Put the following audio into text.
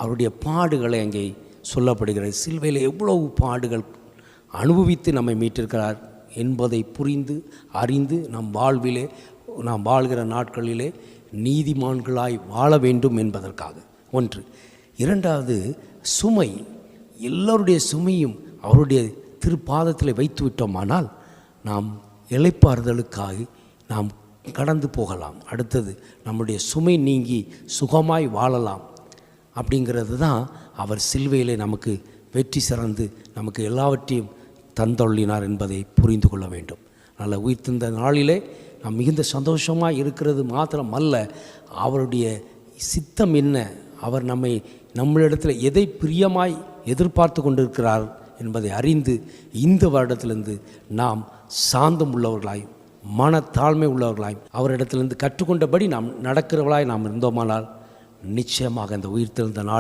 அவருடைய பாடுகளை அங்கே சொல்லப்படுகிறது. சிலுவையில் எவ்வளவு பாடுகள் அனுபவித்து நம்மை மீட்டிருக்கிறார் என்பதை புரிந்து அறிந்து நாம் வாழ்கிற நாட்களிலே நீதிமான்களாய் வாழ வேண்டும் என்பதற்காக ஒன்று. இரண்டாவது, சுமை, எல்லோருடைய சுமையும் அவருடைய திருப்பாதத்தில் வைத்து விட்டோமானால் நாம் இளைப்பாறுதலுக்காக நாம் கடந்து போகலாம். அடுத்தது, நம்முடைய சுமை நீங்கி சுகமாய் வாழலாம். அப்படிங்கிறது தான் அவர் சிலுவையிலே நமக்கு வெற்றி சிறந்து நமக்கு எல்லாவற்றையும் தந்தொள்ளினார் என்பதை புரிந்து கொள்ள வேண்டும். நல்ல உயிர்த்தெழுந்த நாளிலே நாம் மிகுந்த சந்தோஷமாக இருக்கிறது மாத்திரம் அல்ல, அவருடைய சித்தம் என்ன, அவர் நம்மளிடத்தில் எதை பிரியமாய் எதிர்பார்த்து கொண்டிருக்கிறார் என்பதை அறிந்து இந்த வருடத்திலிருந்து நாம் சாந்தம் உள்ளவர்களாய் மனத்தாழ்மை உள்ளவர்களாய் அவரிடத்திலிருந்து கற்றுக்கொண்டபடி நாம் நடக்கிறவர்களாய் நாம் இருந்தோமானால் நிச்சயமாக இந்த உயிர்த்தெழுந்த நாள்